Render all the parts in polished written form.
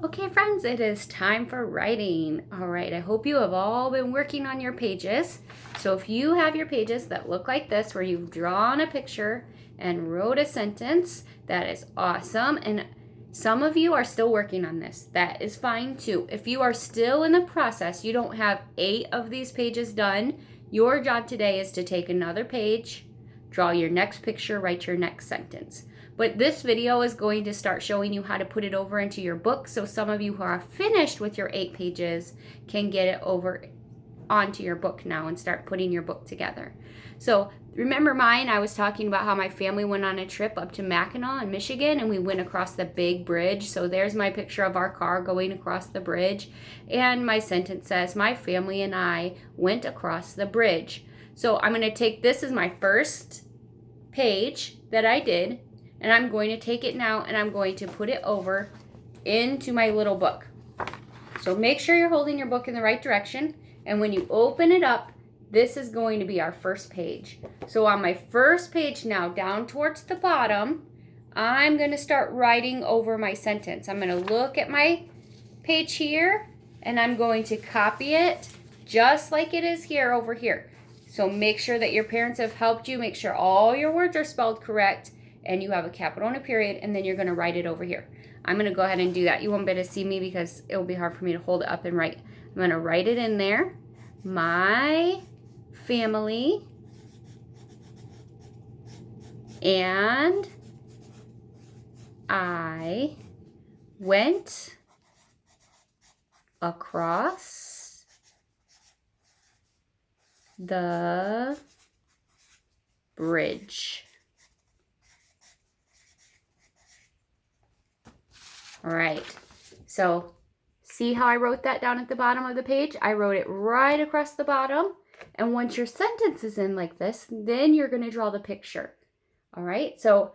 Okay, friends, it is time for writing. All right, I hope you have all been working on your pages. So if you have your pages that look like this, where you've drawn a picture and wrote a sentence, that is awesome. And some of you are still working on this. That is fine too. If you are still in the process, you don't have 8 of these pages done, your job today is to take another page, draw your next picture, write your next sentence. But this video is going to start showing you how to put it over into your book, so some of you who are finished with your 8 pages can get it over onto your book now and start putting your book together. So remember mine, I was talking about how my family went on a trip up to Mackinac in Michigan, and we went across the big bridge. So there's my picture of our car going across the bridge, and my sentence says, my family and I went across the bridge. So I'm going to take this as my first page that I did, and I'm going to take it now and I'm going to put it over into my little book. So make sure you're holding your book in the right direction, and when you open it up, this is going to be our first page. So on my first page now, down towards the bottom, I'm going to start writing over my sentence. I'm going to look at my page here and I'm going to copy it just like it is here over here. So make sure that your parents have helped you. Make sure all your words are spelled correct and you have a capital and a period, and then you're going to write it over here. I'm going to go ahead and do that. You won't be able to see me because it will be hard for me to hold it up and write. I'm going to write it in there. My family and I went across the bridge. All right, so see how I wrote that down at the bottom of the page? I wrote it right across the bottom. And once your sentence is in like this, then you're going to draw the picture. All right, so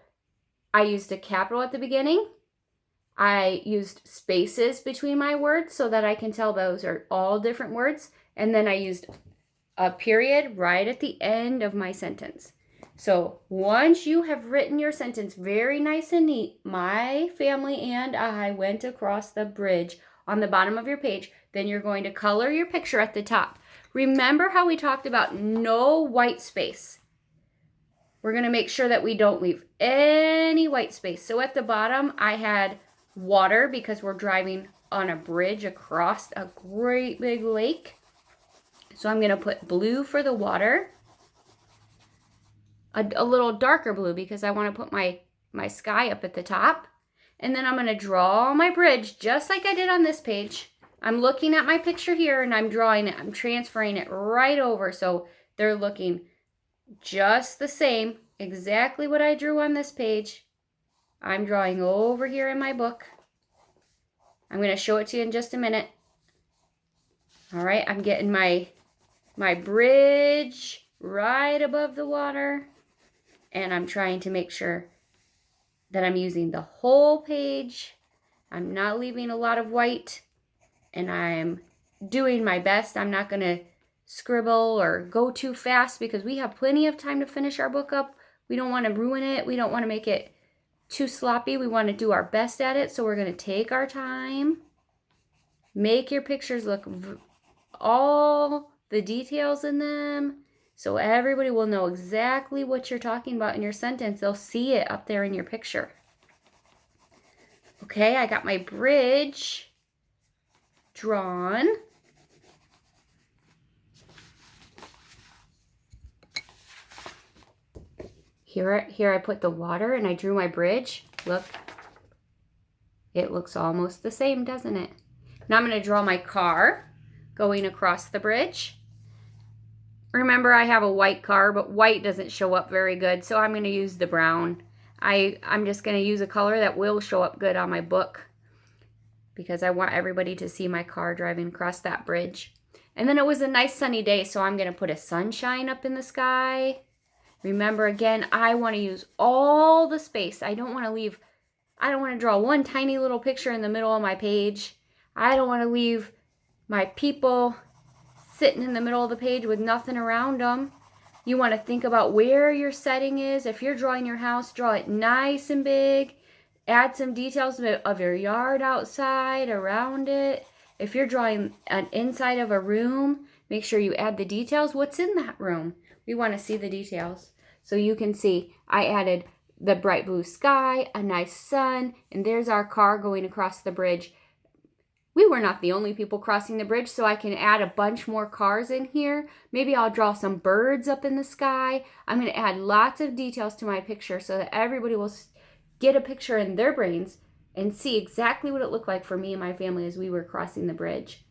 I used a capital at the beginning. I used spaces between my words so that I can tell those are all different words. And then I used a period right at the end of my sentence. So once you have written your sentence very nice and neat, my family and I went across the bridge on the bottom of your page, then you're going to color your picture at the top. Remember how we talked about no white space? We're going to make sure that we don't leave any white space. So at the bottom, I had water because we're driving on a bridge across a great big lake. So I'm going to put blue for the water, a little darker blue because I want to put my sky up at the top. And then I'm going to draw my bridge just like I did on this page. I'm looking at my picture here and I'm drawing it. I'm transferring it right over so they're looking just the same, exactly what I drew on this page. I'm drawing over here in my book. I'm going to show it to you in just a minute. All right, I'm getting my bridge right above the water, and I'm trying to make sure that I'm using the whole page. I'm not leaving a lot of white, and I'm doing my best. I'm not going to scribble or go too fast because we have plenty of time to finish our book up. We don't want to ruin it. We don't want to make it too sloppy. We want to do our best at it, so we're going to take our time. Make your pictures look all the details in them so everybody will know exactly what you're talking about in your sentence. They'll see it up there in your picture. Okay, I got my bridge drawn. Here I put the water and I drew my bridge. Look, it looks almost the same, doesn't it? Now I'm going to draw my car going across the bridge. Remember, I have a white car, but white doesn't show up very good, so I'm going to use the brown. I'm just going to use a color that will show up good on my book because I want everybody to see my car driving across that bridge. And then it was a nice sunny day, so I'm going to put a sunshine up in the sky. Remember, again, I want to use all the space. I don't want to draw one tiny little picture in the middle of my page. I don't want to leave my people sitting in the middle of the page with nothing around them. You want to think about where your setting is. If you're drawing your house, draw it nice and big add some details of your yard outside, around it. If you're drawing an inside of a room, make sure you add the details. What's in that room? We want to see the details. So you can see I added the bright blue sky, a nice sun, and there's our car going across the bridge. We were not the only people crossing the bridge, so I can add a bunch more cars in here. Maybe I'll draw some birds up in the sky. I'm going to add lots of details to my picture so that everybody will get a picture in their brains and see exactly what it looked like for me and my family as we were crossing the bridge.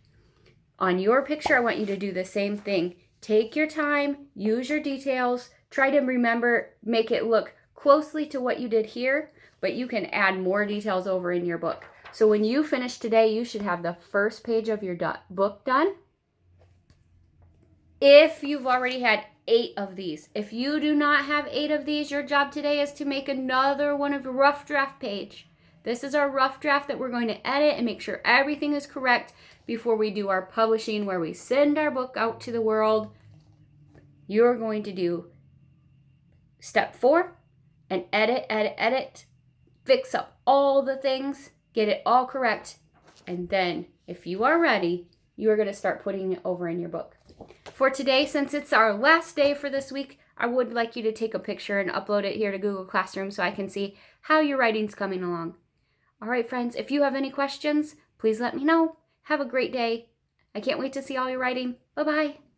On your picture, I want you to do the same thing. Take your time, use your details, try to remember, make it look closely to what you did here, but you can add more details over in your book. So when you finish today, you should have the first page of your book done. If you've already had 8 of these, if you do not have 8 of these, your job today is to make another one of your rough draft page. This is our rough draft that we're going to edit and make sure everything is correct before we do our publishing, where we send our book out to the world. You're going to do step 4 and edit, fix up all the things, get it all correct, and then if you are ready, you are going to start putting it over in your book. For today, since it's our last day for this week, I would like you to take a picture and upload it here to Google Classroom so I can see how your writing's coming along. All right, friends, if you have any questions, please let me know. Have a great day. I can't wait to see all your writing. Bye-bye.